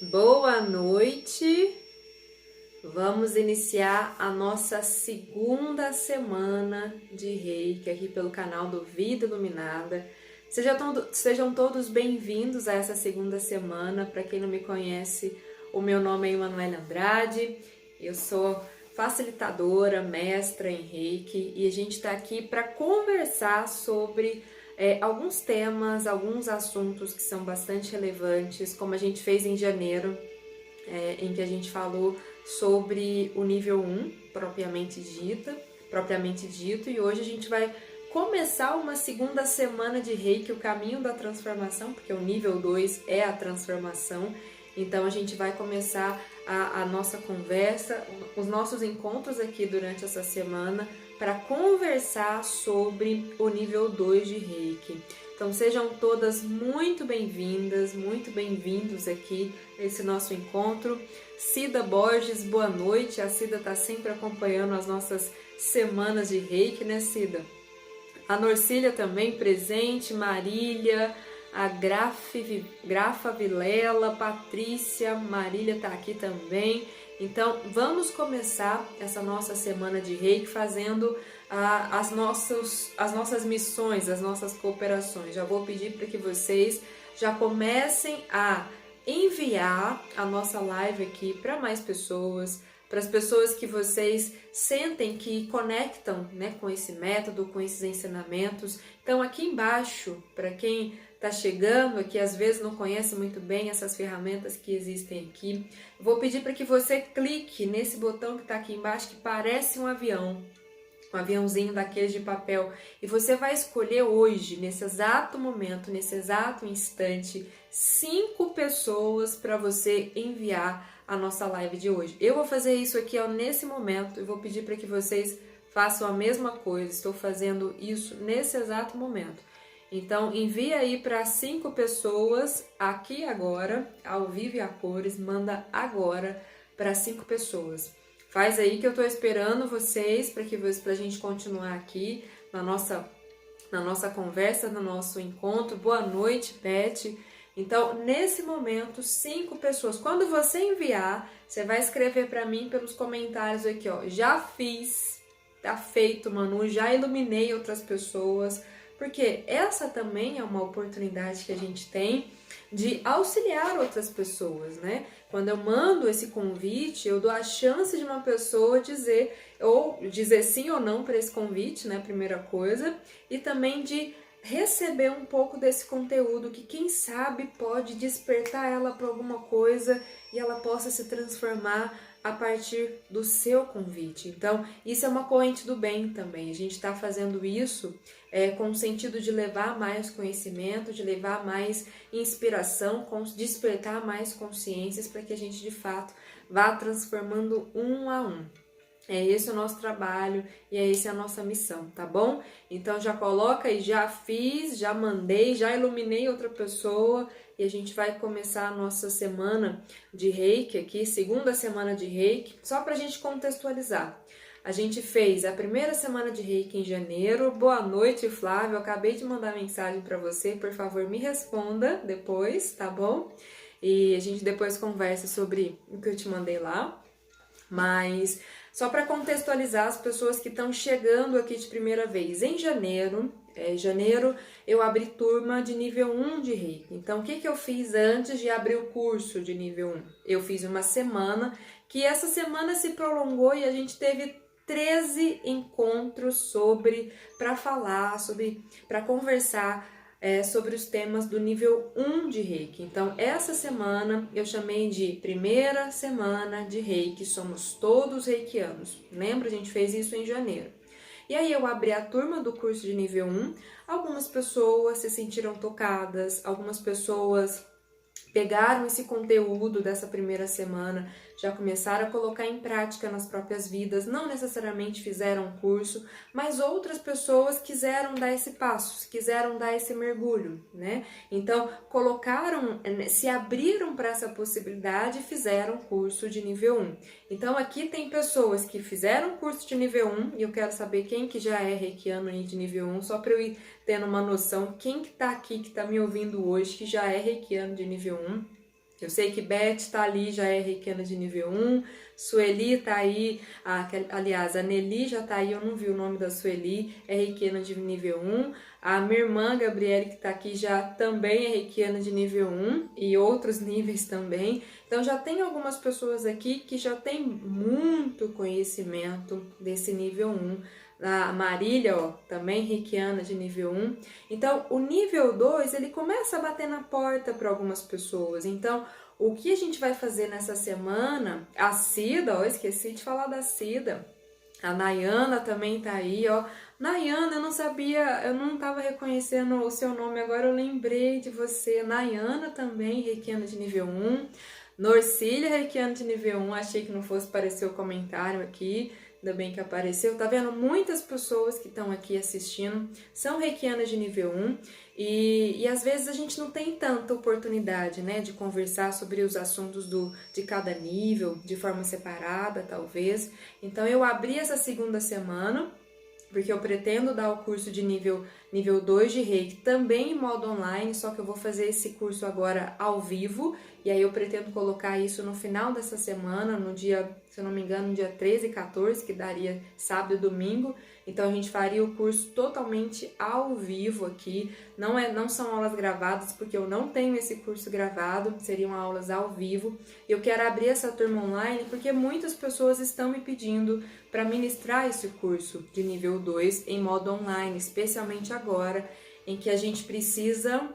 Boa noite! Vamos iniciar a nossa segunda semana de Reiki aqui pelo canal do Vida Iluminada. Sejam todos bem-vindos a essa segunda semana. Para quem não me conhece, o meu nome é Emanuele Andrade, eu sou facilitadora, mestra em Reiki e a gente está aqui para conversar sobre alguns temas, alguns assuntos que são bastante relevantes, como a gente fez em janeiro, em que a gente falou sobre o nível 1, propriamente dito, e hoje a gente vai começar uma segunda semana de Reiki, o caminho da transformação, porque o nível 2 é a transformação. Então a gente vai começar a nossa conversa, os nossos encontros aqui durante essa semana para conversar sobre o nível 2 de Reiki. Então sejam todas muito bem-vindas, muito bem-vindos aqui a esse nosso encontro. Cida Borges, boa noite. A Cida está sempre acompanhando as nossas semanas de Reiki, né, Cida? A Norcília também presente, Marília, a Grafa Vilela, Patrícia, Marília está aqui também. Então, vamos começar essa nossa semana de Reiki fazendo as nossas missões, as nossas cooperações. Já vou pedir para que vocês já comecem a enviar a nossa live aqui para mais pessoas, para as pessoas que vocês sentem que conectam, né, com esse método, com esses ensinamentos. Então, aqui embaixo, para quem está chegando aqui, às vezes não conhece muito bem essas ferramentas que existem aqui, vou pedir para que você clique nesse botão que está aqui embaixo, que parece um avião, um aviãozinho daqueles de papel, e você vai escolher hoje, nesse exato momento, nesse exato instante, 5 pessoas para você enviar a nossa live de hoje. Eu vou fazer isso aqui nesse momento e vou pedir para que vocês façam a mesma coisa. Estou fazendo isso nesse exato momento. Então, envia aí para 5 pessoas aqui agora, ao vivo e a cores, manda agora para 5 pessoas. Faz aí que eu estou esperando vocês para a gente continuar aqui na nossa conversa, no nosso encontro. Boa noite, Beth. Então, nesse momento, 5 pessoas. Quando você enviar, você vai escrever para mim pelos comentários aqui, ó. Já fiz, tá feito, Manu, já iluminei outras pessoas. Porque essa também é uma oportunidade que a gente tem de auxiliar outras pessoas, né? Quando eu mando esse convite, eu dou a chance de uma pessoa dizer sim ou não para esse convite, né? Primeira coisa, e também de receber um pouco desse conteúdo que, quem sabe, pode despertar ela para alguma coisa e ela possa se transformar a partir do seu convite. Então, isso é uma corrente do bem também. A gente está fazendo isso com o sentido de levar mais conhecimento, de levar mais inspiração, despertar mais consciências para que a gente, de fato, vá transformando um a um. É esse o nosso trabalho e é essa a nossa missão, tá bom? Então já coloca aí, já fiz, já mandei, já iluminei outra pessoa e a gente vai começar a nossa semana de Reiki aqui, segunda semana de Reiki, só pra gente contextualizar. A gente fez a primeira semana de Reiki em janeiro. Boa noite, Flávio, eu acabei de mandar mensagem para você, por favor me responda depois, tá bom? E a gente depois conversa sobre o que eu te mandei lá, mas só para contextualizar as pessoas que estão chegando aqui de primeira vez, em janeiro eu abri turma de nível 1 de Reiki. Então, o que eu fiz antes de abrir o curso de nível 1? Eu fiz uma semana, que essa semana se prolongou e a gente teve 13 encontros para conversar sobre os temas do nível 1 de Reiki. Então, essa semana eu chamei de primeira semana de Reiki, somos todos reikianos. Lembra? A gente fez isso em janeiro. E aí eu abri a turma do curso de nível 1, algumas pessoas se sentiram tocadas, algumas pessoas pegaram esse conteúdo dessa primeira semana, já começaram a colocar em prática nas próprias vidas, não necessariamente fizeram um curso, mas outras pessoas quiseram dar esse passo, quiseram dar esse mergulho, né? Então, se abriram para essa possibilidade e fizeram curso de nível 1. Então, aqui tem pessoas que fizeram curso de nível 1, e eu quero saber quem que já é reikiano aí de nível 1, só para eu ir tendo uma noção, quem que tá aqui, que tá me ouvindo hoje, que já é reikiano de nível 1. Eu sei que Beth tá ali, já é reikiana de nível 1, Sueli tá aí, aliás, a Nelly já tá aí, eu não vi o nome da Sueli, é reikiana de nível 1. A minha irmã Gabriele, que tá aqui, já também é reikiana de nível 1 e outros níveis também. Então já tem algumas pessoas aqui que já tem muito conhecimento desse nível 1. A Marília, ó, também reikiana de nível 1. Então, o nível 2, ele começa a bater na porta para algumas pessoas. Então, o que a gente vai fazer nessa semana? A Cida, ó, esqueci de falar da Cida. A Nayana também tá aí, ó. Nayana, eu não sabia, eu não tava reconhecendo o seu nome, agora eu lembrei de você. Nayana também, reikiana de nível 1. Norcília, reikiana de nível 1, achei que não fosse aparecer o comentário aqui. Ainda bem que apareceu. Tá vendo? Muitas pessoas que estão aqui assistindo são reikianas de nível 1 e às vezes a gente não tem tanta oportunidade, né, de conversar sobre os assuntos de cada nível, de forma separada, talvez. Então eu abri essa segunda semana, porque eu pretendo dar o curso de nível 2 de Reiki também em modo online, só que eu vou fazer esse curso agora ao vivo, e aí eu pretendo colocar isso no final dessa semana, no dia, se eu não me engano, no dia 13 e 14, que daria sábado e domingo. Então a gente faria o curso totalmente ao vivo aqui, não são aulas gravadas, porque eu não tenho esse curso gravado, seriam aulas ao vivo. Eu quero abrir essa turma online porque muitas pessoas estão me pedindo para ministrar esse curso de nível 2 em modo online, especialmente agora, em que a gente precisa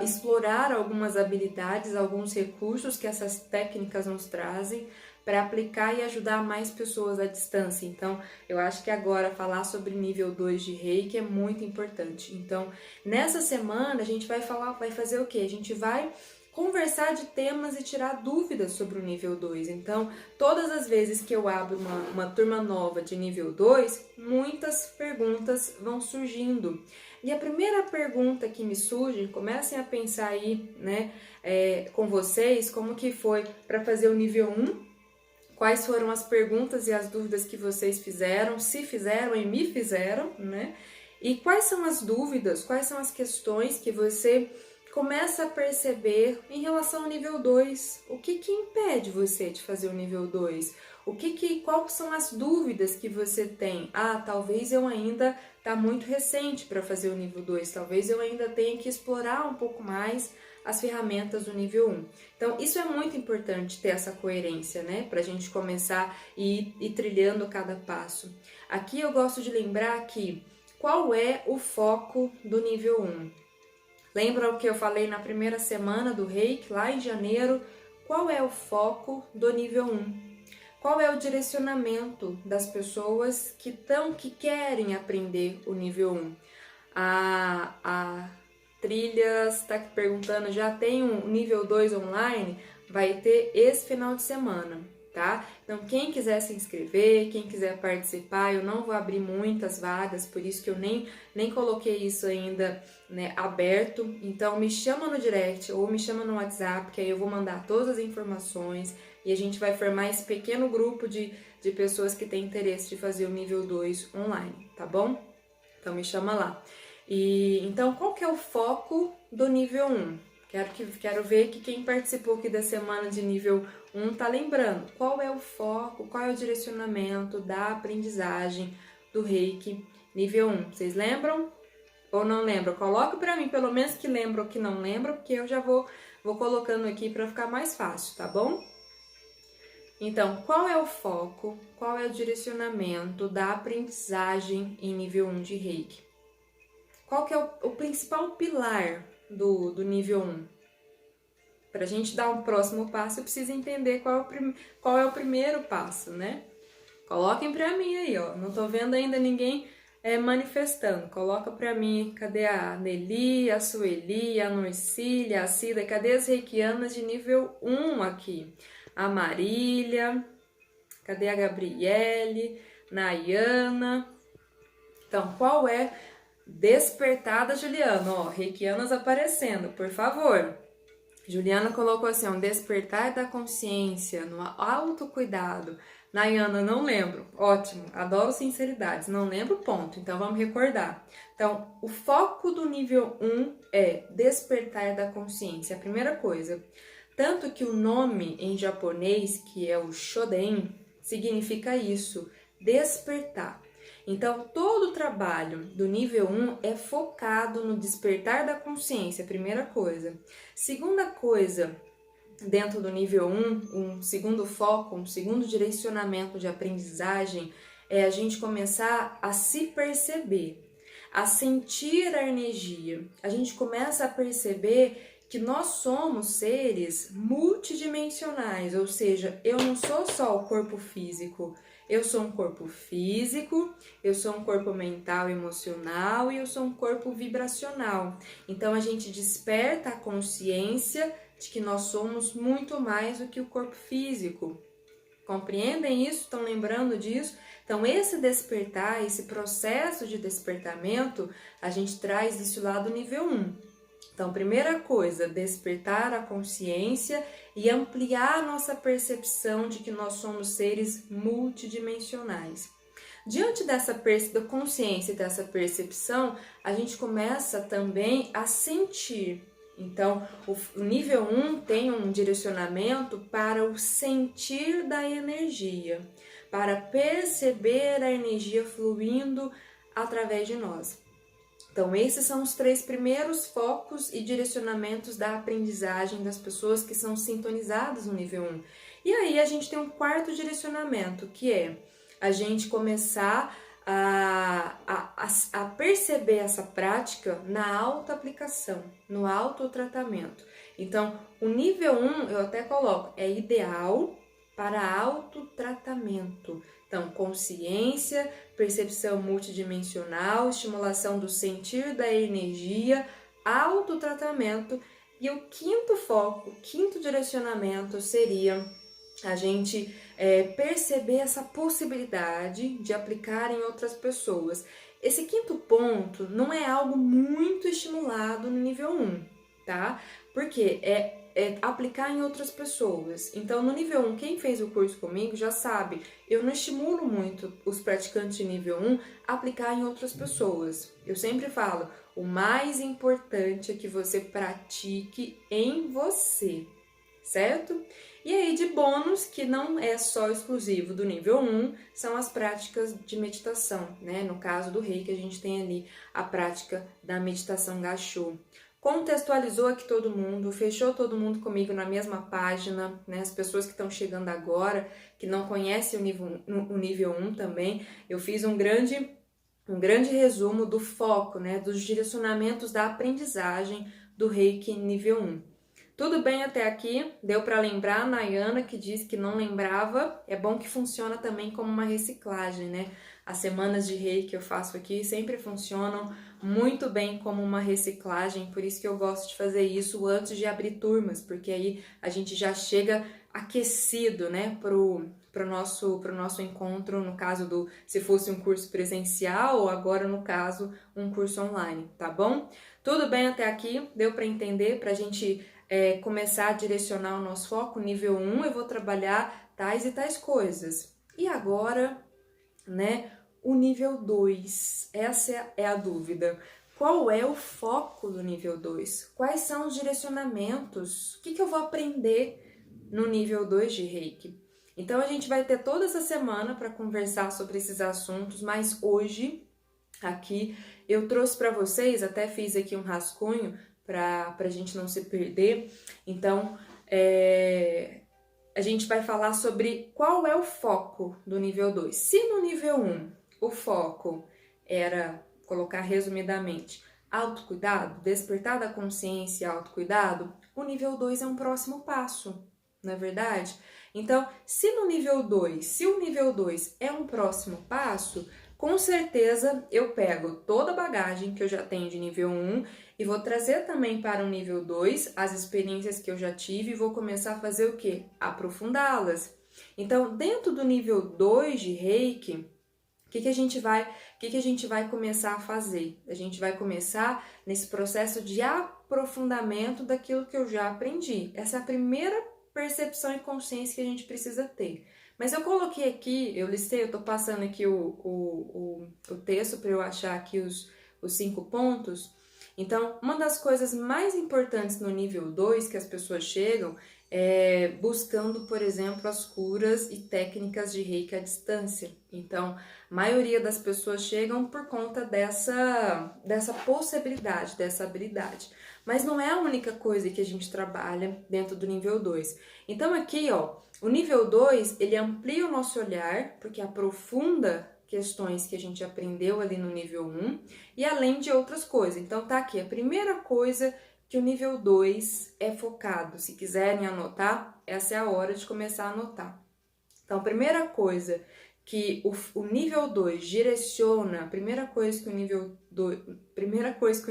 explorar algumas habilidades, alguns recursos que essas técnicas nos trazem para aplicar e ajudar mais pessoas à distância. Então, eu acho que agora falar sobre nível 2 de Reiki é muito importante. Então, nessa semana a gente vai fazer o quê? A gente vai conversar de temas e tirar dúvidas sobre o nível 2. Então, todas as vezes que eu abro uma turma nova de nível 2, muitas perguntas vão surgindo. E a primeira pergunta que me surge, comecem a pensar aí, né, com vocês, como que foi para fazer o nível 1, quais foram as perguntas e as dúvidas que vocês fizeram, se fizeram e me fizeram, né, e quais são as dúvidas, quais são as questões que você começa a perceber em relação ao nível 2, o que impede você de fazer o nível 2? Quais são as dúvidas que você tem? Talvez eu ainda tá muito recente para fazer o nível 2, talvez eu ainda tenha que explorar um pouco mais as ferramentas do nível 1. Então, isso é muito importante ter essa coerência, né? Para a gente começar e ir trilhando cada passo. Aqui eu gosto de lembrar que qual é o foco do nível 1? Lembra o que eu falei na primeira semana do Reiki, lá em janeiro? Qual é o foco do nível 1? Qual é o direcionamento das pessoas que querem aprender o nível 1? A Trilhas está perguntando, já tem um nível 2 online? Vai ter esse final de semana, tá? Então, quem quiser se inscrever, quem quiser participar, eu não vou abrir muitas vagas, por isso que eu nem coloquei isso ainda, né, aberto. Então, me chama no direct ou me chama no WhatsApp, que aí eu vou mandar todas as informações e a gente vai formar esse pequeno grupo de pessoas que têm interesse de fazer o nível 2 online, tá bom? Então, me chama lá. Então, qual que é o foco do nível 1? Quero ver que quem participou aqui da semana de nível 1 tá lembrando. Qual é o foco, qual é o direcionamento da aprendizagem do Reiki nível 1? Vocês lembram ou não lembram? Coloca para mim, pelo menos que lembram ou que não lembram, porque eu já vou colocando aqui para ficar mais fácil, tá bom? Então, qual é o foco, qual é o direcionamento da aprendizagem em nível 1 de Reiki? Qual que é o principal pilar do nível 1? Para a gente dar um próximo passo, eu preciso entender qual é o primeiro passo, né? Coloquem para mim aí, ó. Não tô vendo ainda ninguém manifestando. Coloca para mim, cadê a Nelly, a Sueli, a Norcília, a Cida? Cadê as reikianas de nível 1 aqui? A Marília, cadê a Gabriele, Nayana? Então, qual é despertada, Juliana? Ó, reikianas aparecendo, por favor. Juliana colocou assim, um despertar da consciência, no autocuidado. Nayana, não lembro. Ótimo, adoro sinceridades. Não lembro, ponto. Então, vamos recordar. Então, o foco do nível 1 é despertar da consciência. A primeira coisa. Tanto que o nome em japonês, que é o Shoden, significa isso, despertar. Então, todo o trabalho do nível 1 é focado no despertar da consciência, primeira coisa. Segunda coisa, dentro do nível 1, um segundo foco, um segundo direcionamento de aprendizagem é a gente começar a se perceber, a sentir a energia. A gente começa a perceber que nós somos seres multidimensionais, ou seja, eu não sou só o corpo físico, eu sou um corpo físico, eu sou um corpo mental, emocional e eu sou um corpo vibracional. Então a gente desperta a consciência de que nós somos muito mais do que o corpo físico. Compreendem isso? Estão lembrando disso? Então, esse despertar, esse processo de despertamento, a gente traz isso lá do nível 1. Então, primeira coisa, despertar a consciência e ampliar a nossa percepção de que nós somos seres multidimensionais. Diante dessa consciência e dessa percepção, a gente começa também a sentir. Então, o nível 1 tem um direcionamento para o sentir da energia, para perceber a energia fluindo através de nós. Então, esses são os 3 primeiros focos e direcionamentos da aprendizagem das pessoas que são sintonizadas no nível 1. E aí, a gente tem um quarto direcionamento, que é a gente começar a perceber essa prática na autoaplicação, no autotratamento. Então, o nível 1, eu até coloco, é ideal para autotratamento. Então, consciência, percepção multidimensional, estimulação do sentir da energia, autotratamento. E o quinto foco, o quinto direcionamento seria a gente perceber essa possibilidade de aplicar em outras pessoas. Esse quinto ponto não é algo muito estimulado no nível 1, tá? Porque é aplicar em outras pessoas. Então, no nível 1, quem fez o curso comigo já sabe, eu não estimulo muito os praticantes de nível 1 a aplicar em outras pessoas. Eu sempre falo, o mais importante é que você pratique em você, certo? E aí, de bônus, que não é só exclusivo do nível 1, são as práticas de meditação, né? No caso do Reiki, a gente tem ali a prática da meditação Gassho. Contextualizou aqui todo mundo, fechou todo mundo comigo na mesma página, né? As pessoas que estão chegando agora, que não conhecem o nível 1 também, eu fiz um grande resumo do foco, né? Dos direcionamentos da aprendizagem do Reiki nível 1. Tudo bem até aqui? Deu para lembrar a Nayana, que disse que não lembrava. É bom que funciona também como uma reciclagem, né? As semanas de Reiki que eu faço aqui sempre funcionam muito bem como uma reciclagem, por isso que eu gosto de fazer isso antes de abrir turmas, porque aí a gente já chega aquecido, né, pro nosso encontro, no caso se fosse um curso presencial ou agora no caso um curso online, tá bom? Tudo bem até aqui? Deu para entender? Pra gente começar a direcionar o nosso foco, nível 1, eu vou trabalhar tais e tais coisas. E agora, né, o nível 2, essa é a dúvida. Qual é o foco do nível 2? Quais são os direcionamentos? O que eu vou aprender no nível 2 de Reiki? Então, a gente vai ter toda essa semana para conversar sobre esses assuntos, mas hoje, aqui, eu trouxe para vocês, até fiz aqui um rascunho, para a gente não se perder. Então, a gente vai falar sobre qual é o foco do nível 2. Se no nível 1 o foco era, colocar resumidamente, autocuidado, despertar da consciência e autocuidado, o nível 2 é um próximo passo, não é verdade? Então, se o nível 2 é um próximo passo, com certeza eu pego toda a bagagem que eu já tenho de nível 1 e vou trazer também para o nível 2 as experiências que eu já tive e vou começar a fazer o quê? Aprofundá-las. Então, dentro do nível 2 de Reiki, o que a gente vai começar a fazer? A gente vai começar nesse processo de aprofundamento daquilo que eu já aprendi. Essa é a primeira percepção e consciência que a gente precisa ter. Mas eu coloquei aqui, eu listei, eu tô passando aqui o texto para eu achar aqui os 5 pontos. Então, uma das coisas mais importantes no nível 2 que as pessoas chegam é buscando, por exemplo, as curas e técnicas de Reiki à distância. Então, a maioria das pessoas chegam por conta dessa possibilidade, dessa habilidade. Mas não é a única coisa que a gente trabalha dentro do nível 2. Então, aqui, ó, o nível 2, ele amplia o nosso olhar, porque aprofunda questões que a gente aprendeu ali no nível 1 e além de outras coisas. Então, tá aqui a primeira coisa que o nível 2 é focado. Se quiserem anotar, essa é a hora de começar a anotar. Então, a primeira coisa que o nível 2 direciona, a primeira coisa que o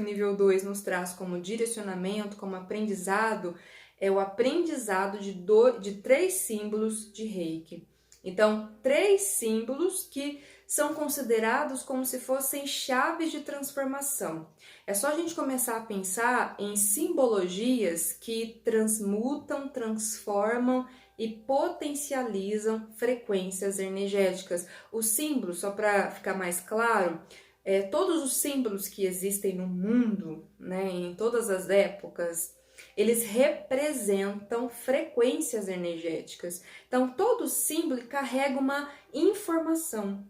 nível 2 nos traz como direcionamento, como aprendizado, é o aprendizado de 3 símbolos de Reiki. Então, 3 símbolos que são considerados como se fossem chaves de transformação. É só a gente começar a pensar em simbologias que transmutam, transformam e potencializam frequências energéticas. Os símbolos, só para ficar mais claro, todos os símbolos que existem no mundo, né, em todas as épocas, eles representam frequências energéticas. Então, todo símbolo carrega uma informação.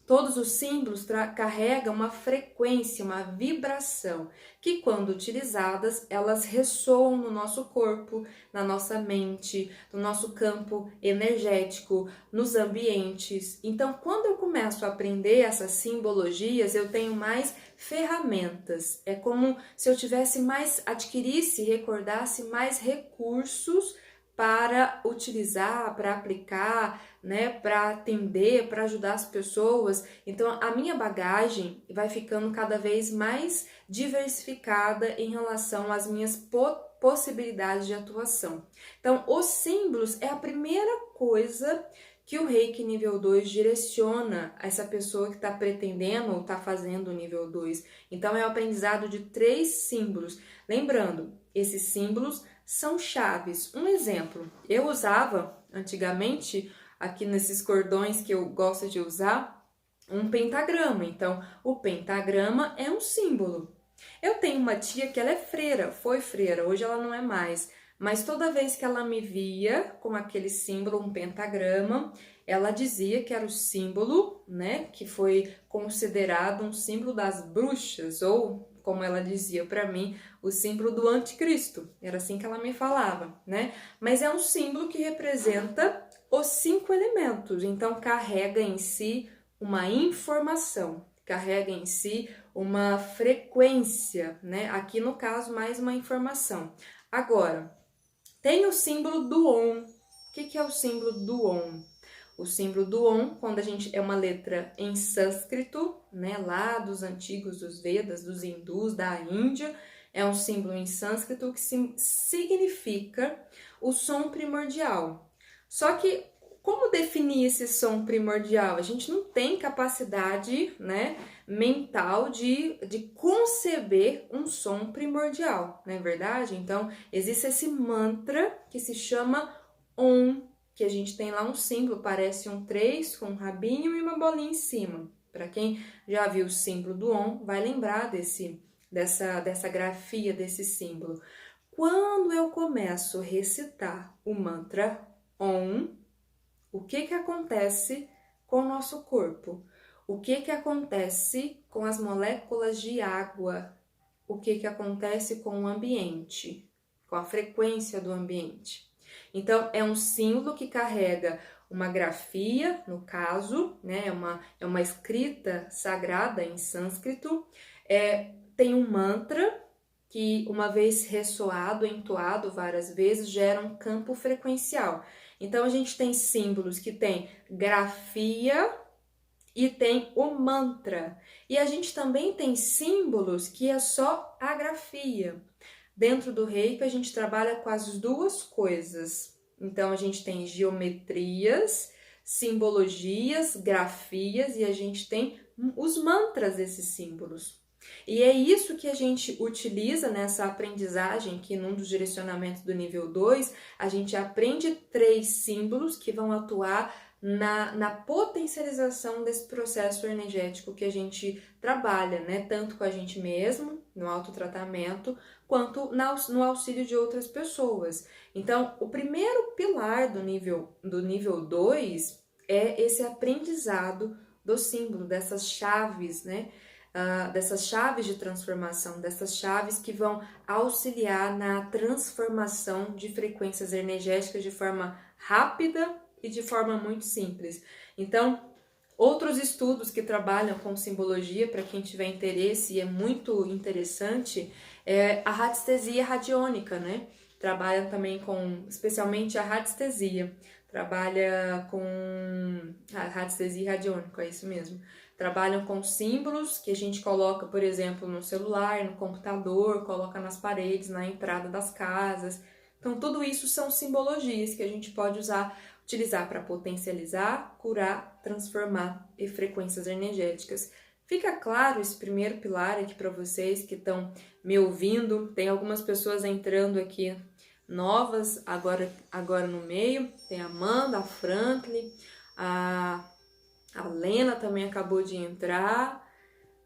Todos os símbolos carregam uma frequência, uma vibração, que quando utilizadas, elas ressoam no nosso corpo, na nossa mente, no nosso campo energético, nos ambientes. Então, quando eu começo a aprender essas simbologias, eu tenho mais ferramentas. É como se eu adquirisse, recordasse mais recursos para utilizar, para aplicar, né, para atender, para ajudar as pessoas. Então, a minha bagagem vai ficando cada vez mais diversificada em relação às minhas possibilidades de atuação. Então, os símbolos é a primeira coisa que o Reiki nível 2 direciona a essa pessoa que está pretendendo ou está fazendo o nível 2. Então, é o aprendizado de 3 símbolos. Lembrando, esses símbolos são chaves. Um exemplo, eu usava antigamente, aqui nesses cordões que eu gosto de usar, um pentagrama. Então, o pentagrama é um símbolo. Eu tenho uma tia que ela é freira, foi freira, hoje ela não é mais. Mas toda vez que ela me via com aquele símbolo, um pentagrama, ela dizia que era o símbolo, né, que foi considerado um símbolo das bruxas, ou, como ela dizia para mim, o símbolo do anticristo. Era assim que ela me falava, né? Mas é um símbolo que representa os 5 elementos, então carrega em si uma informação, carrega em si uma frequência, né? Aqui no caso, mais uma informação. Agora, tem o símbolo do Om. O que é o símbolo do Om? O símbolo do Om, quando a gente é uma letra em sânscrito, né, lá dos antigos, dos Vedas, dos hindus, da Índia, é um símbolo em sânscrito que significa o som primordial. Só que, como definir esse som primordial? A gente não tem capacidade, né, mental de conceber um som primordial, não é verdade? Então, existe esse mantra que se chama Om, que a gente tem lá um símbolo, parece um 3 com um rabinho e uma bolinha em cima. Para quem já viu o símbolo do Om, vai lembrar dessa grafia, desse símbolo. Quando eu começo a recitar o mantra Om, o que acontece com o nosso corpo? O que acontece com as moléculas de água? O que acontece com o ambiente? Com a frequência do ambiente? Então, é um símbolo que carrega uma grafia, no caso, né? É uma escrita sagrada em sânscrito. Tem um mantra que, uma vez ressoado, entoado várias vezes, gera um campo frequencial. Então, a gente tem símbolos que tem grafia e tem o mantra. E a gente também tem símbolos que é só a grafia. Dentro do Reiki, a gente trabalha com as duas coisas. Então, a gente tem geometrias, simbologias, grafias e a gente tem os mantras desses símbolos. E é isso que a gente utiliza nessa aprendizagem, que num dos direcionamentos do nível 2, a gente aprende 3 símbolos que vão atuar na potencialização desse processo energético que a gente trabalha, né? Tanto com a gente mesmo, no autotratamento, quanto no auxílio de outras pessoas. Então, o primeiro pilar do nível 2 é esse aprendizado do símbolo, dessas chaves, né? Dessas chaves de transformação, dessas chaves que vão auxiliar na transformação de frequências energéticas de forma rápida e de forma muito simples. Então, outros estudos que trabalham com simbologia, para quem tiver interesse, e é muito interessante, é a radiestesia radiônica, né? Trabalha também com, especialmente a radiestesia, trabalha com a radiestesia radiônica, é isso mesmo. Trabalham com símbolos que a gente coloca, por exemplo, no celular, no computador, coloca nas paredes, na entrada das casas. Então, tudo isso são simbologias que a gente pode utilizar para potencializar, curar, transformar e frequências energéticas. Fica claro esse primeiro pilar aqui para vocês que estão me ouvindo. Tem algumas pessoas entrando aqui novas agora no meio. Tem a Amanda, a Franklin, a Lena também acabou de entrar,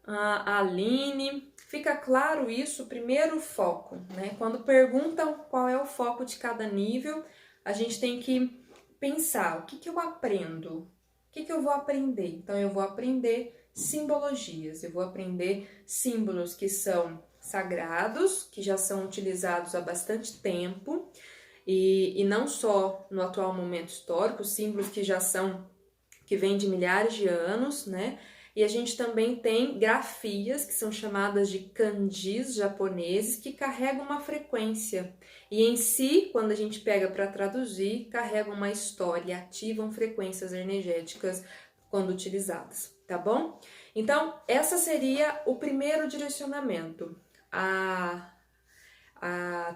a Aline. Fica claro isso, primeiro foco, né? Quando perguntam qual é o foco de cada nível, a gente tem que pensar, o que eu aprendo? O que eu vou aprender? Então, eu vou aprender simbologias, eu vou aprender símbolos que são sagrados, que já são utilizados há bastante tempo, e não só no atual momento histórico, símbolos que vêm de milhares de anos, né? E a gente também tem grafias, que são chamadas de kanjis japoneses, que carregam uma frequência. E em si, quando a gente pega para traduzir, carregam uma história, ativam frequências energéticas quando utilizadas, tá bom? Então, essa seria o primeiro direcionamento. A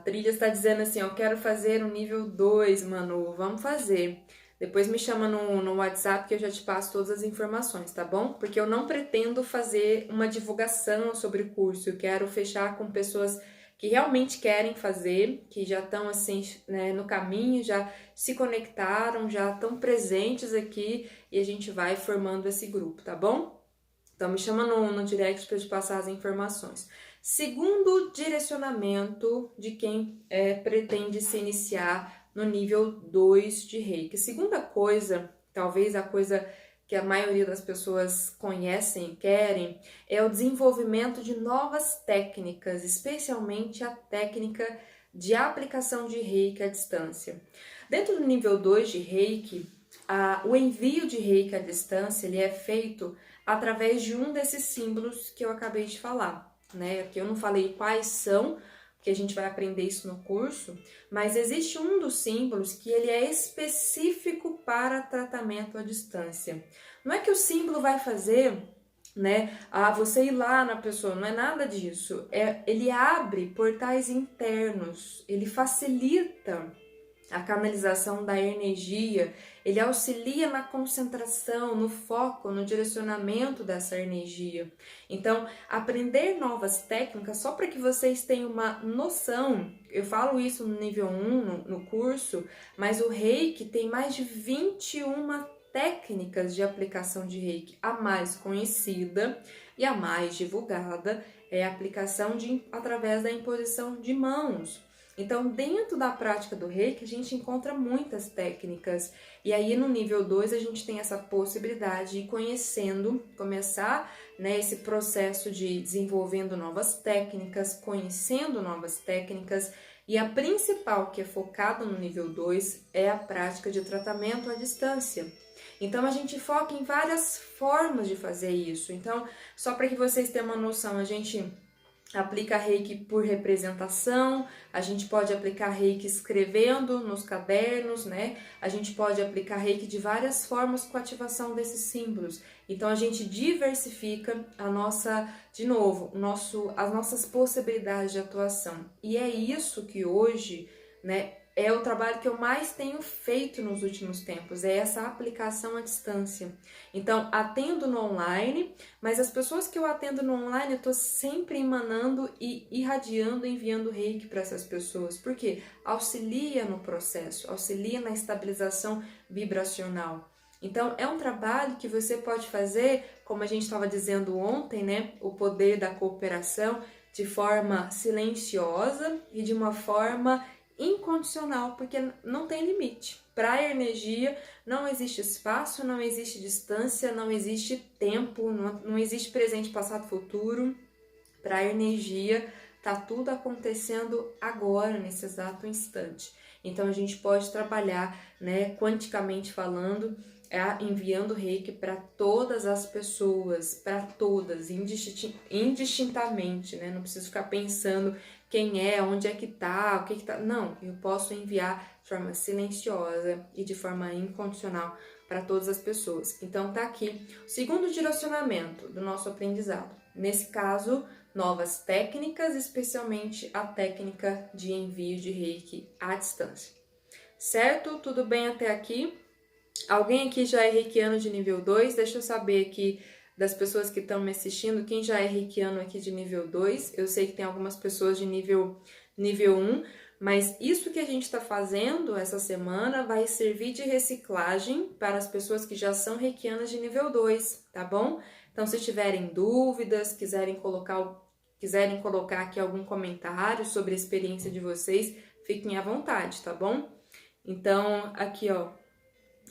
trilha está dizendo assim, eu quero fazer o nível 2, Manu, vamos fazer. Depois me chama no WhatsApp que eu já te passo todas as informações, tá bom? Porque eu não pretendo fazer uma divulgação sobre o curso, eu quero fechar com pessoas que realmente querem fazer, que já estão assim, né, no caminho, já se conectaram, já estão presentes aqui e a gente vai formando esse grupo, tá bom? Então me chama no direct para eu te passar as informações. Segundo direcionamento de quem pretende se iniciar no nível 2 de Reiki. Segunda coisa, talvez a coisa que a maioria das pessoas conhecem e querem, é o desenvolvimento de novas técnicas, especialmente a técnica de aplicação de Reiki à distância. Dentro do nível 2 de Reiki, o envio de Reiki à distância ele é feito através de um desses símbolos que eu acabei de falar, né? Aqui eu não falei quais são, porque a gente vai aprender isso no curso, mas existe um dos símbolos que ele é específico para tratamento à distância. Não é que o símbolo vai fazer, né, você ir lá na pessoa, não é nada disso. Ele abre portais internos, ele facilita a canalização da energia, ele auxilia na concentração, no foco, no direcionamento dessa energia. Então, aprender novas técnicas, só para que vocês tenham uma noção, eu falo isso no nível 1, no curso, mas o Reiki tem mais de 21 técnicas de aplicação de Reiki. A mais conhecida e a mais divulgada é a aplicação através da imposição de mãos. Então, dentro da prática do Reiki, a gente encontra muitas técnicas. E aí, no nível 2, a gente tem essa possibilidade de ir conhecendo, começar, né, esse processo de desenvolvendo novas técnicas, conhecendo novas técnicas. E a principal, que é focada no nível 2, é a prática de tratamento à distância. Então, a gente foca em várias formas de fazer isso. Então, só para que vocês tenham uma noção, a gente aplica Reiki por representação, a gente pode aplicar Reiki escrevendo nos cadernos, né? A gente pode aplicar Reiki de várias formas com a ativação desses símbolos. Então a gente diversifica as nossas possibilidades de atuação. E é isso que hoje, né, é o trabalho que eu mais tenho feito nos últimos tempos, é essa aplicação à distância. Então, atendo no online, mas as pessoas que eu atendo no online, eu estou sempre emanando e irradiando, enviando Reiki para essas pessoas, porque auxilia no processo, auxilia na estabilização vibracional. Então, é um trabalho que você pode fazer, como a gente estava dizendo ontem, né? O poder da cooperação de forma silenciosa e de uma forma incondicional, porque não tem limite. Para a energia, não existe espaço, não existe distância, não existe tempo, não existe presente, passado, futuro. Para a energia, tá tudo acontecendo agora, nesse exato instante. Então, a gente pode trabalhar, né, quanticamente falando, enviando reiki para todas as pessoas, para todas, indistintamente, né? Não preciso ficar pensando quem é, onde é que tá, o que que tá. Não, eu posso enviar de forma silenciosa e de forma incondicional para todas as pessoas. Então, tá aqui o segundo direcionamento do nosso aprendizado. Nesse caso, novas técnicas, especialmente a técnica de envio de reiki à distância. Certo? Tudo bem até aqui? Alguém aqui já é reikiano de nível 2? Deixa eu saber aqui das pessoas que estão me assistindo, quem já é reikiano aqui de nível 2. Eu sei que tem algumas pessoas de nível 1, mas isso que a gente está fazendo essa semana vai servir de reciclagem para as pessoas que já são reikianas de nível 2, tá bom? Então, se tiverem dúvidas, quiserem colocar aqui algum comentário sobre a experiência de vocês, fiquem à vontade, tá bom? Então, aqui, ó,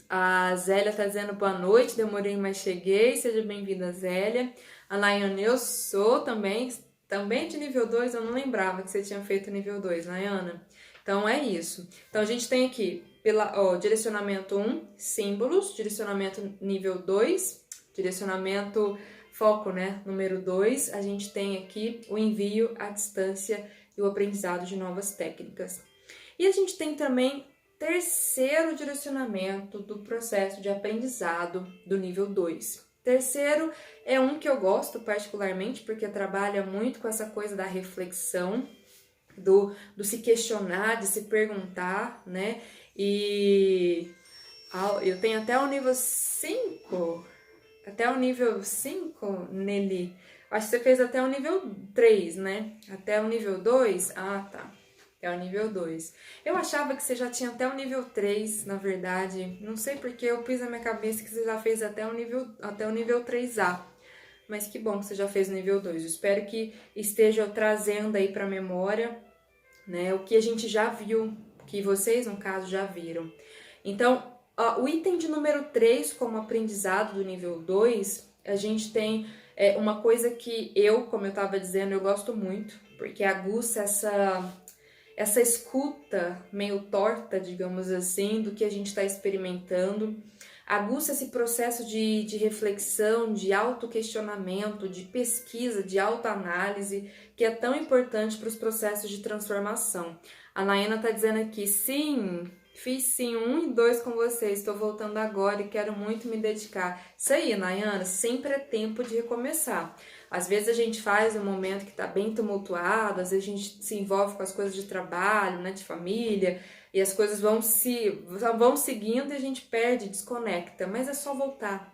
a Zélia tá dizendo boa noite, demorei, mas cheguei. Seja bem-vinda, Zélia. A Nayana, eu sou também de nível 2, eu não lembrava que você tinha feito nível 2, Nayana. Então, é isso. Então, a gente tem aqui, direcionamento 1, símbolos, direcionamento nível 2, direcionamento foco, né, número 2, a gente tem aqui o envio à distância e o aprendizado de novas técnicas. E a gente tem também terceiro direcionamento do processo de aprendizado do nível 2. Terceiro é um que eu gosto particularmente, porque trabalha muito com essa coisa da reflexão, do se questionar, de se perguntar, né? E eu tenho até o nível 5, nele. Acho que você fez até o nível 3, né? Até o nível 2? Ah, tá. É o nível 2. Eu achava que você já tinha até o nível 3, na verdade. Não sei porque eu pus na minha cabeça que você já fez até o nível 3A. Mas que bom que você já fez o nível 2. Eu espero que esteja trazendo aí para a memória, né, o que a gente já viu, que vocês, no caso, já viram. Então, o item de número 3, como aprendizado do nível 2, a gente tem uma coisa que como eu estava dizendo, eu gosto muito, porque aguça essa escuta meio torta, digamos assim, do que a gente está experimentando, aguça esse processo de reflexão, de autoquestionamento, de pesquisa, de autoanálise, que é tão importante para os processos de transformação. A Nayana está dizendo aqui, sim, fiz sim 1 e 2 com vocês, estou voltando agora e quero muito me dedicar. Isso aí, Nayana, sempre é tempo de recomeçar. Às vezes a gente faz um momento que está bem tumultuado, às vezes a gente se envolve com as coisas de trabalho, né, de família, e as coisas vão seguindo e a gente perde, desconecta, mas é só voltar.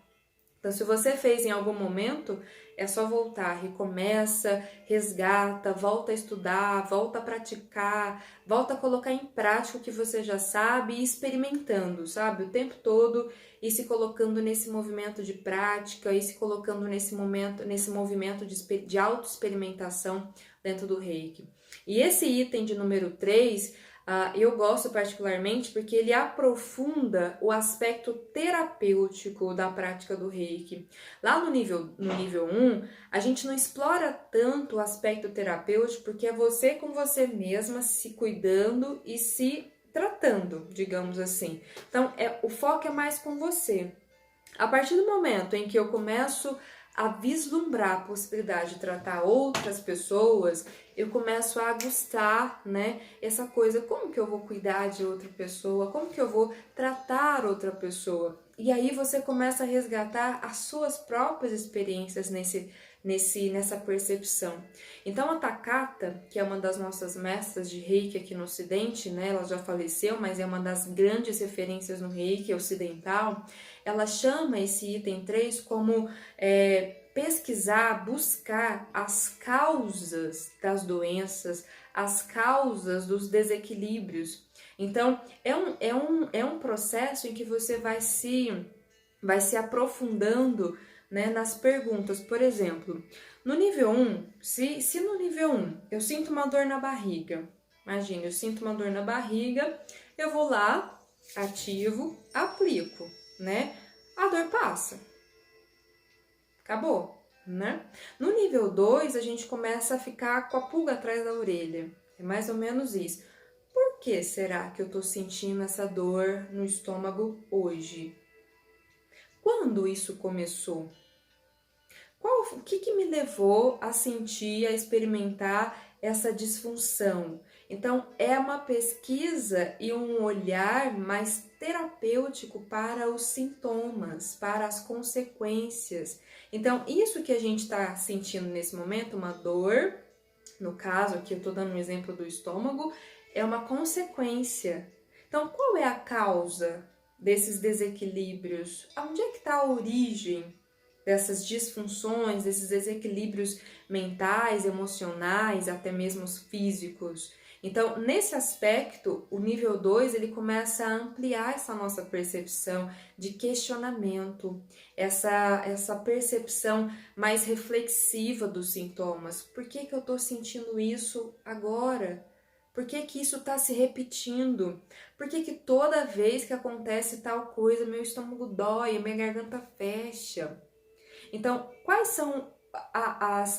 Então, se você fez em algum momento, é só voltar, recomeça, resgata, volta a estudar, volta a praticar, volta a colocar em prática o que você já sabe e experimentando, sabe? O tempo todo e se colocando nesse movimento de prática e se colocando nesse movimento de autoexperimentação dentro do Reiki. E esse item de número 3, eu gosto particularmente porque ele aprofunda o aspecto terapêutico da prática do Reiki. Lá no nível 1, a gente não explora tanto o aspecto terapêutico porque é você com você mesma se cuidando e se tratando, digamos assim. Então, o foco é mais com você. A partir do momento em que eu começo a vislumbrar a possibilidade de tratar outras pessoas, eu começo a gostar, né, essa coisa, como que eu vou cuidar de outra pessoa, como que eu vou tratar outra pessoa. E aí você começa a resgatar as suas próprias experiências nessa percepção. Então a Takata, que é uma das nossas mestras de Reiki aqui no Ocidente, né, ela já faleceu, mas é uma das grandes referências no Reiki ocidental, ela chama esse item 3 como pesquisar, buscar as causas das doenças, as causas dos desequilíbrios. Então, é um processo em que você vai se vai se aprofundando, né, nas perguntas. Por exemplo, no nível 1, se no nível 1 eu sinto uma dor na barriga, imagina, eu sinto uma dor na barriga, eu vou lá, ativo, aplico, né? A dor passa. Acabou, né? No nível 2, a gente começa a ficar com a pulga atrás da orelha. É mais ou menos isso. Por que será que eu tô sentindo essa dor no estômago hoje? Quando isso começou? O que me levou a sentir, a experimentar essa disfunção? Então, é uma pesquisa e um olhar mais terapêutico para os sintomas, para as consequências. Então, isso que a gente está sentindo nesse momento, uma dor, no caso aqui eu estou dando um exemplo do estômago, é uma consequência. Então, qual é a causa desses desequilíbrios? Onde é que está a origem dessas disfunções, desses desequilíbrios mentais, emocionais, até mesmo os físicos? Então, nesse aspecto, o nível 2 ele começa a ampliar essa nossa percepção de questionamento, essa percepção mais reflexiva dos sintomas. Por que eu estou sentindo isso agora? Por que isso está se repetindo? Por que toda vez que acontece tal coisa, meu estômago dói, minha garganta fecha? Então, quais são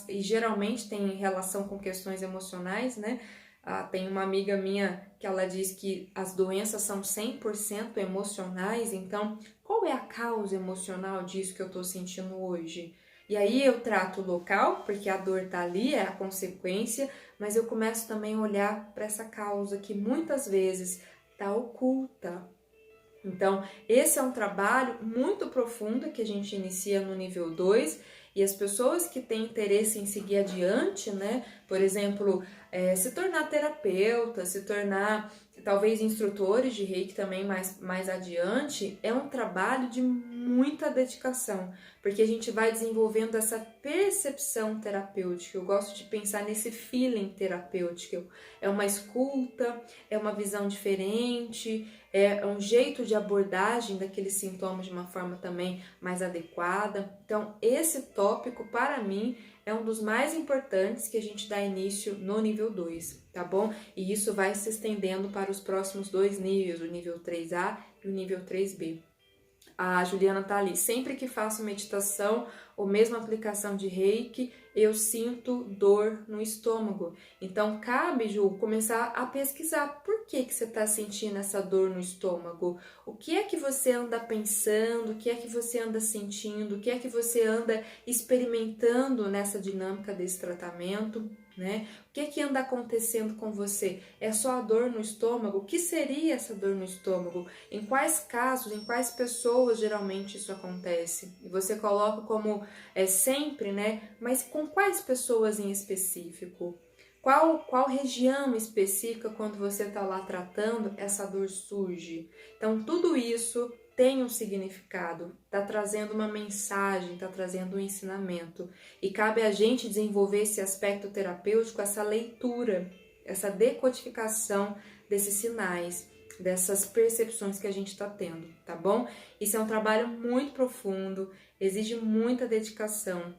e geralmente tem relação com questões emocionais, né? Tem uma amiga minha que ela diz que as doenças são 100% emocionais, então qual é a causa emocional disso que eu tô sentindo hoje? E aí eu trato o local, porque a dor tá ali, é a consequência, mas eu começo também a olhar para essa causa que muitas vezes tá oculta. Então, esse é um trabalho muito profundo que a gente inicia no nível 2 e as pessoas que têm interesse em seguir adiante, né? Por exemplo, se tornar terapeuta, se tornar talvez instrutores de Reiki também mais adiante, é um trabalho de muita dedicação, porque a gente vai desenvolvendo essa percepção terapêutica. Eu gosto de pensar nesse feeling terapêutico. É uma escuta, é uma visão diferente, é um jeito de abordagem daqueles sintomas de uma forma também mais adequada. Então, esse tópico, para mim, é um dos mais importantes que a gente dá início no nível 2, tá bom? E isso vai se estendendo para os próximos 2 níveis, o nível 3A e o nível 3B. A Juliana tá ali, sempre que faço meditação ou mesmo aplicação de Reiki, eu sinto dor no estômago. Então, cabe, Ju, começar a pesquisar por que você está sentindo essa dor no estômago. O que é que você anda pensando, o que é que você anda sentindo, o que é que você anda experimentando nessa dinâmica desse tratamento, né? O que é que anda acontecendo com você? É só a dor no estômago? O que seria essa dor no estômago? Em quais casos, em quais pessoas geralmente isso acontece? E você coloca como sempre, né? Mas com quais pessoas em específico? Qual região específica, quando você está lá tratando, essa dor surge? Então, tudo isso tem um significado, está trazendo uma mensagem, está trazendo um ensinamento. E cabe a gente desenvolver esse aspecto terapêutico, essa leitura, essa decodificação desses sinais, dessas percepções que a gente está tendo, tá bom? Isso é um trabalho muito profundo, exige muita dedicação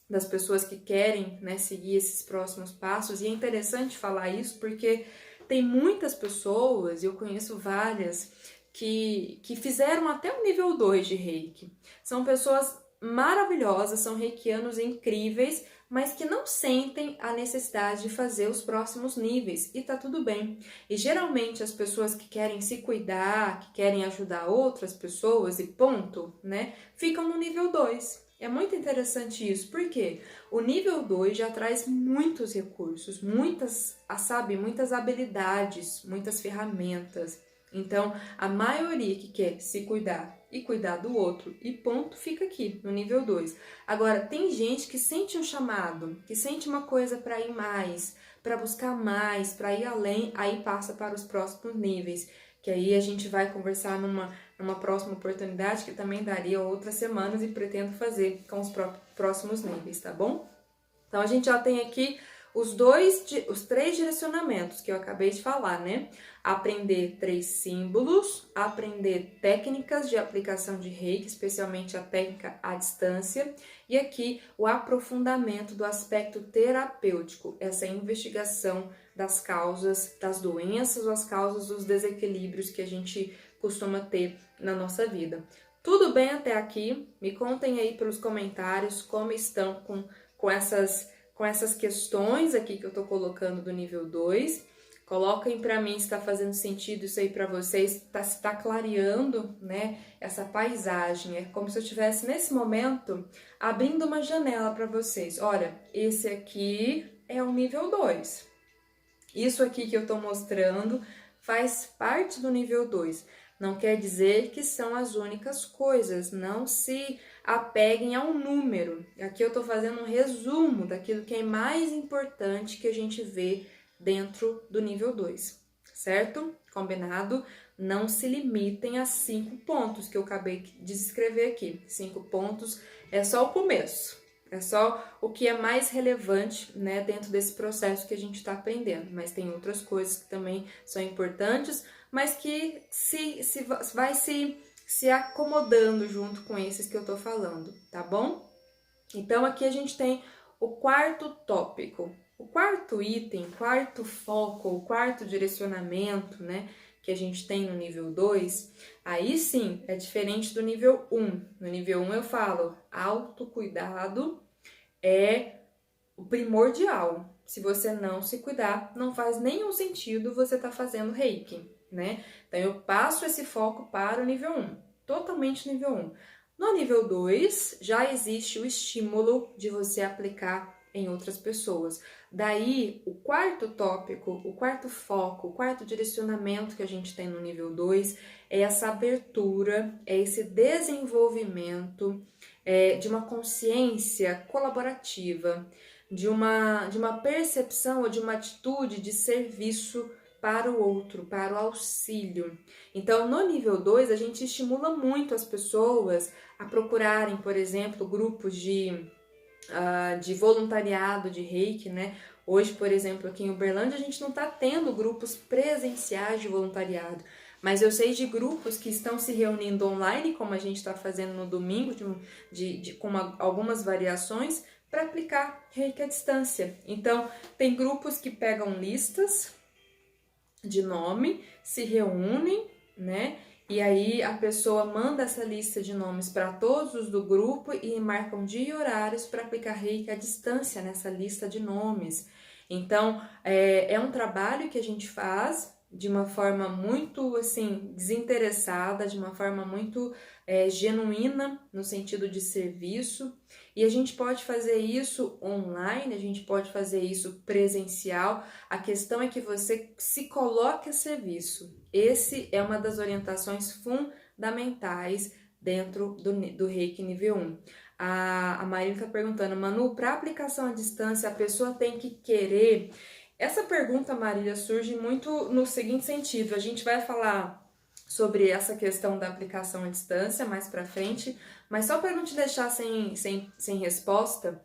das pessoas que querem, né, seguir esses próximos passos. E é interessante falar isso porque tem muitas pessoas, eu conheço várias, que fizeram até o nível 2 de Reiki. São pessoas maravilhosas, são reikianos incríveis, mas que não sentem a necessidade de fazer os próximos níveis, e tá tudo bem. E geralmente as pessoas que querem se cuidar, que querem ajudar outras pessoas e ponto, né, ficam no nível 2. É muito interessante isso, porque o nível 2 já traz muitos recursos, muitas habilidades, muitas ferramentas. Então, a maioria que quer se cuidar e cuidar do outro e ponto, fica aqui no nível 2. Agora, tem gente que sente um chamado, que sente uma coisa para ir mais, para buscar mais, para ir além, aí passa para os próximos níveis, que aí a gente vai conversar numa próxima oportunidade, que também daria outras semanas e pretendo fazer com os próximos níveis, tá bom? Então, a gente já tem aqui os 3 direcionamentos que eu acabei de falar, né? Aprender 3 símbolos, aprender técnicas de aplicação de Reiki, especialmente a técnica à distância, e aqui o aprofundamento do aspecto terapêutico, essa investigação das causas das doenças ou as causas dos desequilíbrios que a gente costuma ter na nossa vida. Tudo bem até aqui? Me contem aí pelos comentários como estão com essas questões aqui que eu tô colocando do nível 2. Coloquem para mim se está fazendo sentido isso aí para vocês, se tá clareando, né, essa paisagem. É como se eu estivesse nesse momento abrindo uma janela para vocês. Olha, esse aqui é o nível 2. Isso aqui que eu tô mostrando faz parte do nível 2. Não quer dizer que são as únicas coisas, não se apeguem ao número. Aqui eu tô fazendo um resumo daquilo que é mais importante que a gente vê dentro do nível 2, certo? Combinado? Não se limitem a 5 pontos que eu acabei de escrever aqui. 5 pontos é só o começo, é só o que é mais relevante, né, dentro desse processo que a gente está aprendendo. Mas tem outras coisas que também são importantes, mas que vai se acomodando junto com esses que eu tô falando, tá bom? Então aqui a gente tem o 4º tópico. O 4º item, 4º foco, o 4º direcionamento, né, que a gente tem no nível 2, aí sim é diferente do nível 1. No nível 1 eu falo, autocuidado é o primordial. Se você não se cuidar, não faz nenhum sentido você estar fazendo Reiki, né? Então eu passo esse foco para o nível 1, totalmente nível 1. No nível 2, já existe o estímulo de você aplicar em outras pessoas. Daí, o 4º tópico, o 4º foco, o 4º direcionamento que a gente tem no nível 2 é essa abertura, é esse desenvolvimento de uma consciência colaborativa, de uma percepção ou de uma atitude de serviço para o outro, para o auxílio. Então, no nível 2, a gente estimula muito as pessoas a procurarem, por exemplo, grupos de voluntariado de Reiki, né? Hoje, por exemplo, aqui em Uberlândia, a gente não está tendo grupos presenciais de voluntariado, mas eu sei de grupos que estão se reunindo online, como a gente está fazendo no domingo, com algumas variações, para aplicar Reiki à distância. Então, tem grupos que pegam listas de nome, se reúnem, né? E aí a pessoa manda essa lista de nomes para todos os do grupo e marcam dia e horários para aplicar Reiki à distância nessa lista de nomes. Então, é um trabalho que a gente faz de uma forma muito, assim, desinteressada, de uma forma muito genuína, no sentido de serviço. E a gente pode fazer isso online, a gente pode fazer isso presencial. A questão é que você se coloque a serviço. Esse é uma das orientações fundamentais dentro do Reiki nível 1. A Marília está perguntando, Manu, para aplicação à distância, a pessoa tem que querer? Essa pergunta, Marília, surge muito no seguinte sentido. A gente vai falar sobre essa questão da aplicação à distância mais para frente, mas só para não te deixar sem resposta,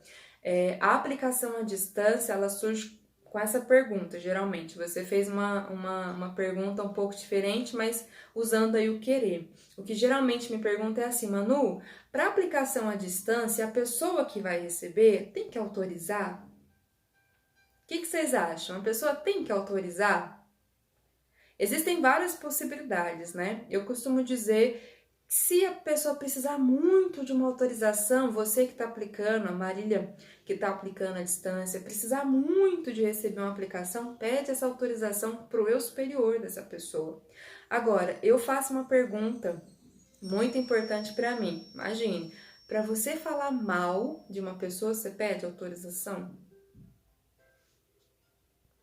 a aplicação à distância, ela surge com essa pergunta, geralmente. Você fez uma pergunta um pouco diferente, mas usando aí o querer. O que geralmente me pergunta é assim, Manu, para aplicação à distância, a pessoa que vai receber tem que autorizar? O que vocês acham? A pessoa tem que autorizar? Existem várias possibilidades, né? Eu costumo dizer que se a pessoa precisar muito de uma autorização, você que está aplicando, a Marília que está aplicando à distância, precisar muito de receber uma aplicação, pede essa autorização para o eu superior dessa pessoa. Agora, eu faço uma pergunta muito importante para mim. Imagine, para você falar mal de uma pessoa, você pede autorização?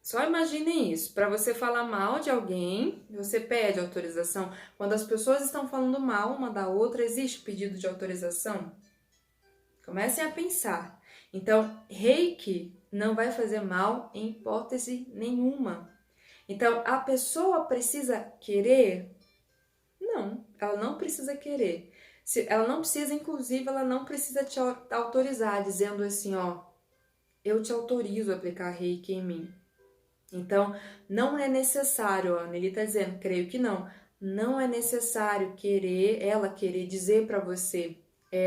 Só imaginem isso, para você falar mal de alguém, você pede autorização. Quando as pessoas estão falando mal uma da outra, existe pedido de autorização? Comecem a pensar. Então, Reiki não vai fazer mal em hipótese nenhuma. Então, a pessoa precisa querer? Não, ela não precisa querer. Ela não precisa, inclusive, ela não precisa te autorizar, dizendo assim, ó, eu te autorizo a aplicar reiki em mim. Então, não é necessário, Ana, ele está dizendo, creio que não é necessário ela querer dizer para você,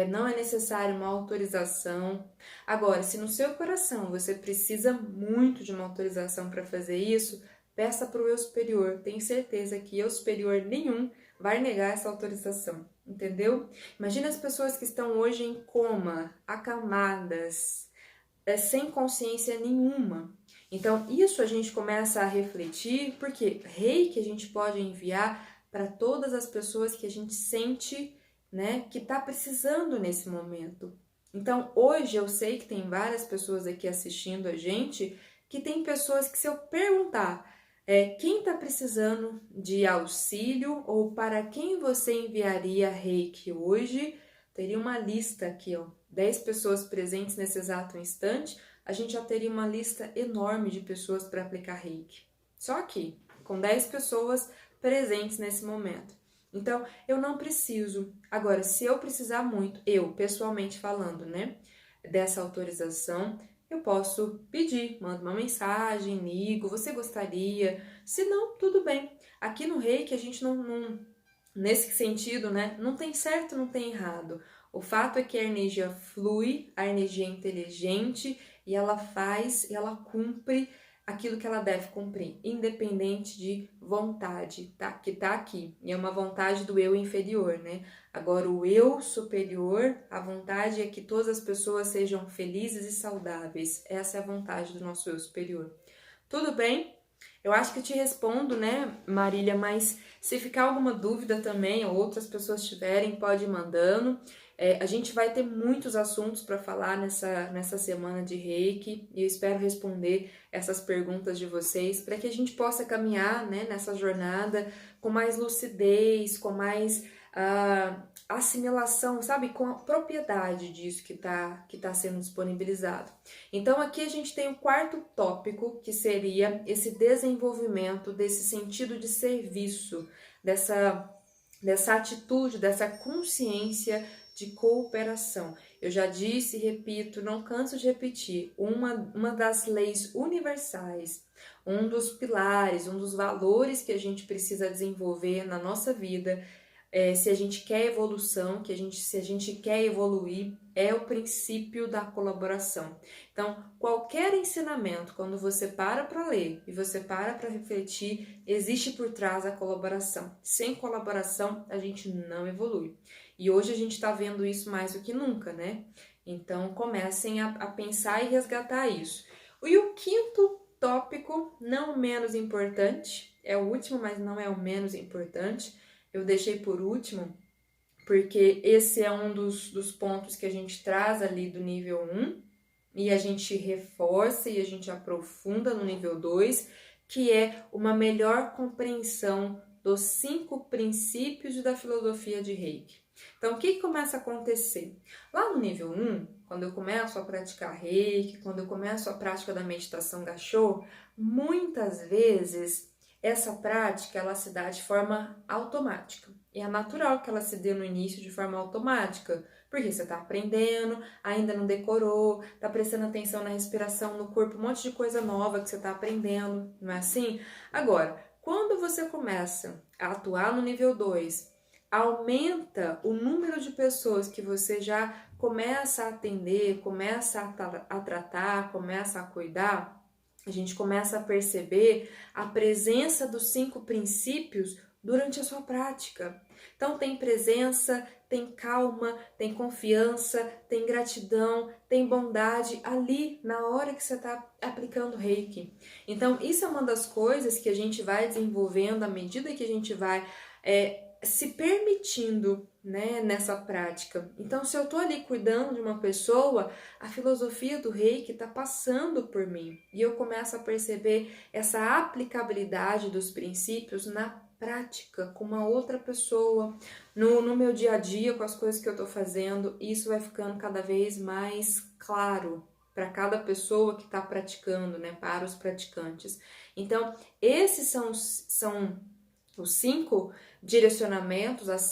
não é necessário uma autorização. Agora, se no seu coração você precisa muito de uma autorização para fazer isso, peça para o eu superior. Tenho certeza que eu superior nenhum vai negar essa autorização, entendeu? Imagina as pessoas que estão hoje em coma, acamadas, sem consciência nenhuma. Então, isso a gente começa a refletir, porque reiki a gente pode enviar para todas as pessoas que a gente sente, né, que está precisando nesse momento. Então, hoje eu sei que tem várias pessoas aqui assistindo a gente, que tem pessoas que, se eu perguntar quem está precisando de auxílio ou para quem você enviaria reiki hoje, teria uma lista aqui, ó, 10 pessoas presentes nesse exato instante, a gente já teria uma lista enorme de pessoas para aplicar reiki. Só aqui, com 10 pessoas presentes nesse momento. Então, eu não preciso. Agora, se eu precisar muito, eu, pessoalmente falando, né, dessa autorização, eu posso pedir, mando uma mensagem, ligo, você gostaria? Se não, tudo bem. Aqui no reiki, a gente não nesse sentido, né, não tem certo, não tem errado. O fato é que a energia flui, a energia é inteligente e ela faz, e ela cumpre aquilo que ela deve cumprir, independente de vontade, tá? Que tá aqui. E é uma vontade do eu inferior, né? Agora, o eu superior, a vontade é que todas as pessoas sejam felizes e saudáveis. Essa é a vontade do nosso eu superior. Tudo bem? Eu acho que eu te respondo, né, Marília, mas se ficar alguma dúvida também, ou outras pessoas tiverem, pode ir mandando. A gente vai ter muitos assuntos para falar nessa semana de reiki e eu espero responder essas perguntas de vocês para que a gente possa caminhar, né, nessa jornada com mais lucidez, com mais assimilação, sabe, com a propriedade disso que tá sendo disponibilizado. Então aqui a gente tem o quarto tópico, que seria esse desenvolvimento desse sentido de serviço, dessa atitude, dessa consciência de cooperação. Eu já disse e repito, não canso de repetir, uma das leis universais, um dos pilares, um dos valores que a gente precisa desenvolver na nossa vida, se a gente quer evolução, se a gente quer evoluir, é o princípio da colaboração. Então, qualquer ensinamento, quando você para ler e você para refletir, existe por trás a colaboração. Sem colaboração, a gente não evolui. E hoje a gente está vendo isso mais do que nunca, né? Então, comecem a pensar e resgatar isso. E o quinto tópico, não menos importante, é o último, mas não é o menos importante, eu deixei por último, porque esse é um dos pontos que a gente traz ali do nível 1 e a gente reforça e a gente aprofunda no nível 2, que é uma melhor compreensão dos 5 princípios da filosofia de Reiki. Então, o que começa a acontecer? Lá no nível 1, quando eu começo a praticar Reiki, quando eu começo a prática da meditação Gassho, muitas vezes essa prática ela se dá de forma automática. E é natural que ela se dê no início de forma automática, porque você está aprendendo, ainda não decorou, está prestando atenção na respiração, no corpo, um monte de coisa nova que você está aprendendo, não é assim? Agora, quando você começa a atuar no nível 2, aumenta o número de pessoas que você já começa a atender, começa a tratar, começa a cuidar, a gente começa a perceber a presença dos 5 princípios durante a sua prática. Então tem presença, tem calma, tem confiança, tem gratidão, tem bondade ali na hora que você está aplicando Reiki. Então isso é uma das coisas que a gente vai desenvolvendo à medida que a gente vai se permitindo, né, nessa prática. Então, se eu tô ali cuidando de uma pessoa, a filosofia do Reiki tá passando por mim e eu começo a perceber essa aplicabilidade dos princípios na prática com uma outra pessoa, no meu dia a dia, com as coisas que eu tô fazendo, e isso vai ficando cada vez mais claro para cada pessoa que está praticando, né, para os praticantes. Então, esses são os 5 direcionamentos, as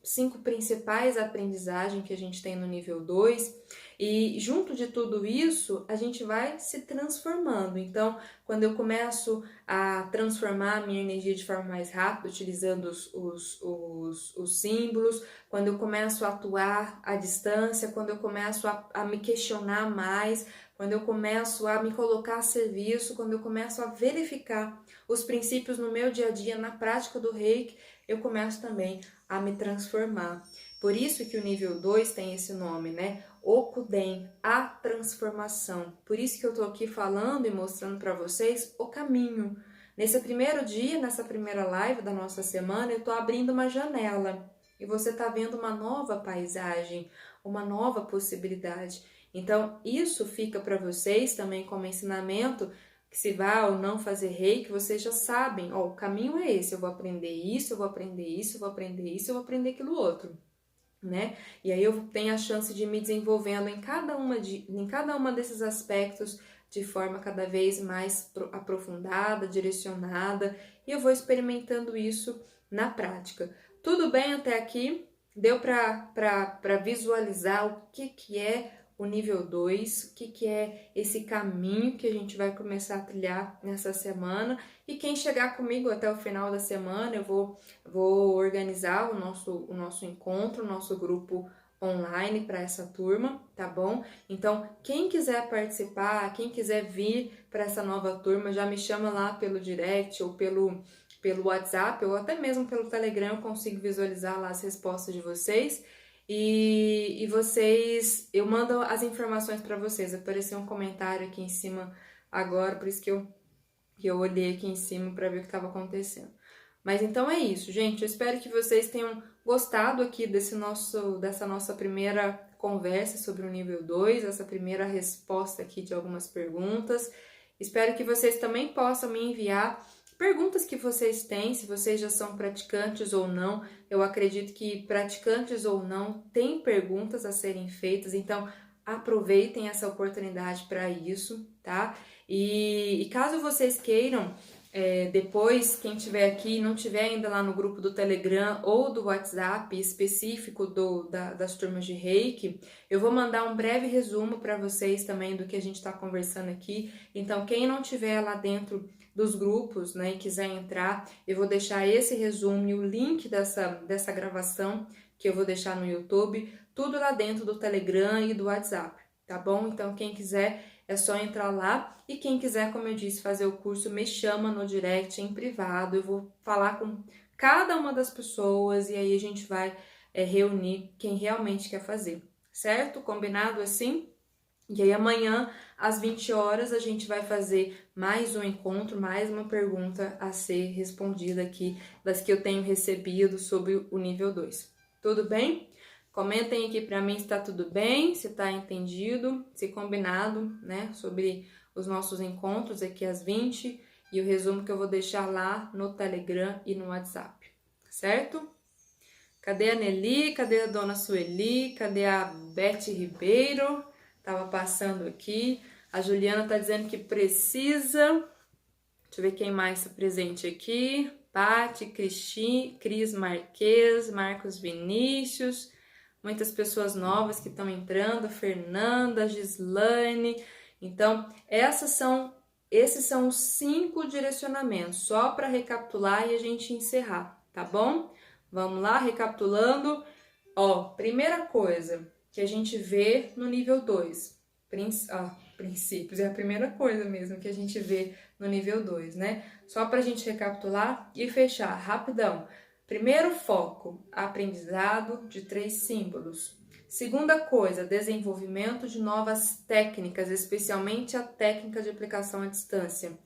cinco principais aprendizagens que a gente tem no nível 2, E junto de tudo isso, a gente vai se transformando. Então, quando eu começo a transformar a minha energia de forma mais rápida, utilizando os símbolos, quando eu começo a atuar à distância, quando eu começo a me questionar mais, quando eu começo a me colocar a serviço, quando eu começo a verificar os princípios no meu dia a dia, na prática do Reiki, eu começo também a me transformar. Por isso que o nível 2 tem esse nome, né? Okuden, a transformação. Por isso que eu tô aqui falando e mostrando para vocês o caminho. Nesse primeiro dia, nessa primeira live da nossa semana, eu tô abrindo uma janela e você tá vendo uma nova paisagem, uma nova possibilidade. Então, isso fica para vocês também como ensinamento, que se vai ou não fazer reiki, vocês já sabem, ó, o caminho é esse, eu vou aprender isso, eu vou aprender isso, eu vou aprender isso, eu vou aprender aquilo outro, né? E aí eu tenho a chance de me desenvolvendo em cada uma desses aspectos de forma cada vez mais aprofundada, direcionada, e eu vou experimentando isso na prática. Tudo bem até aqui? Deu para visualizar o que é o nível 2, o que é esse caminho que a gente vai começar a trilhar nessa semana. E quem chegar comigo até o final da semana, eu vou organizar o nosso encontro, o nosso grupo online para essa turma, tá bom? Então, quem quiser participar, quem quiser vir para essa nova turma, já me chama lá pelo direct ou pelo WhatsApp, ou até mesmo pelo Telegram, eu consigo visualizar lá as respostas de vocês. E vocês, eu mando as informações para vocês. Apareceu um comentário aqui em cima agora, por isso que eu olhei aqui em cima para ver o que estava acontecendo. Mas então é isso, gente. Eu espero que vocês tenham gostado aqui dessa nossa primeira conversa sobre o nível 2, essa primeira resposta aqui de algumas perguntas. Espero que vocês também possam me enviar perguntas que vocês têm, se vocês já são praticantes ou não. Eu acredito que praticantes ou não têm perguntas a serem feitas, então aproveitem essa oportunidade para isso, tá? E caso vocês queiram, depois, quem tiver aqui e não tiver ainda lá no grupo do Telegram ou do WhatsApp específico das turmas de Reiki, eu vou mandar um breve resumo para vocês também do que a gente está conversando aqui. Então, quem não tiver lá dentro dos grupos, né, e quiser entrar, eu vou deixar esse resumo e o link dessa gravação que eu vou deixar no YouTube, tudo lá dentro do Telegram e do WhatsApp, tá bom? Então, quem quiser, é só entrar lá. E quem quiser, como eu disse, fazer o curso, me chama no direct, em privado. Eu vou falar com cada uma das pessoas e aí a gente vai reunir quem realmente quer fazer, certo? Combinado assim? E aí amanhã, às 20 horas, a gente vai fazer mais um encontro, mais uma pergunta a ser respondida aqui, das que eu tenho recebido sobre o nível 2. Tudo bem? Comentem aqui para mim se tá tudo bem, se tá entendido, se combinado, né, sobre os nossos encontros aqui às 20 e o resumo que eu vou deixar lá no Telegram e no WhatsApp, certo? Cadê a Nelly? Cadê a Dona Sueli? Cadê a Beth Ribeiro? Tava passando aqui. A Juliana tá dizendo que precisa. Deixa eu ver quem mais tá presente aqui. Pati, Cris Marques, Marcos Vinícius. Muitas pessoas novas que estão entrando, Fernanda, Gislaine. Então, esses são os 5 direcionamentos, só para recapitular e a gente encerrar, tá bom? Vamos lá, recapitulando. Ó, primeira coisa que a gente vê no nível 2, princípios, é a primeira coisa mesmo que a gente vê no nível 2, né? Só para a gente recapitular e fechar, rapidão. Primeiro foco, aprendizado de 3 símbolos. Segunda coisa, desenvolvimento de novas técnicas, especialmente a técnica de aplicação à distância.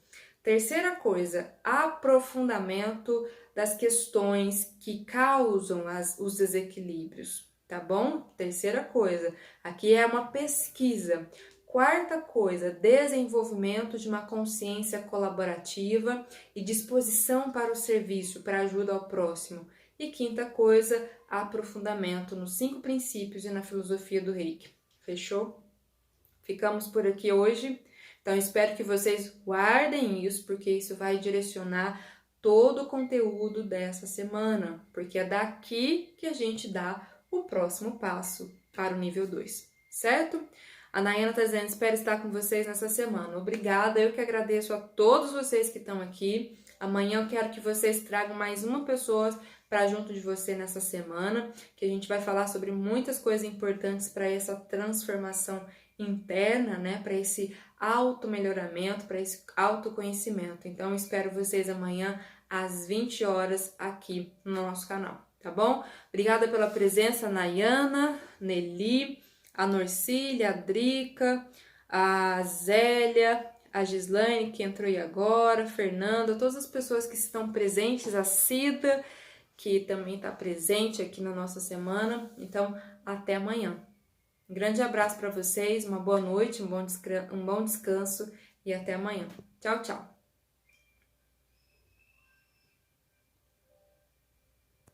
Terceira coisa, aprofundamento das questões que causam os desequilíbrios, tá bom? Terceira coisa, aqui é uma pesquisa. Quarta coisa, desenvolvimento de uma consciência colaborativa e disposição para o serviço, para a ajuda ao próximo. E quinta coisa, aprofundamento nos 5 princípios e na filosofia do Reiki. Fechou? Ficamos por aqui hoje. Então, espero que vocês guardem isso, porque isso vai direcionar todo o conteúdo dessa semana, porque é daqui que a gente dá o próximo passo para o nível 2. certo? A Nayana tá dizendo, espero estar com vocês nessa semana. Obrigada, eu que agradeço a todos vocês que estão aqui. Amanhã eu quero que vocês tragam mais uma pessoa para junto de você nessa semana, que a gente vai falar sobre muitas coisas importantes para essa transformação interna, né? Para esse auto-melhoramento, para esse autoconhecimento. Então, eu espero vocês amanhã às 20 horas aqui no nosso canal, tá bom? Obrigada pela presença, Nayana, Nelly, a Norcília, a Drica, a Zélia, a Gislaine, que entrou aí agora, a Fernanda, todas as pessoas que estão presentes, a Cida, que também está presente aqui na nossa semana. Então, até amanhã. Um grande abraço para vocês, uma boa noite, um bom descanso e até amanhã. Tchau, tchau!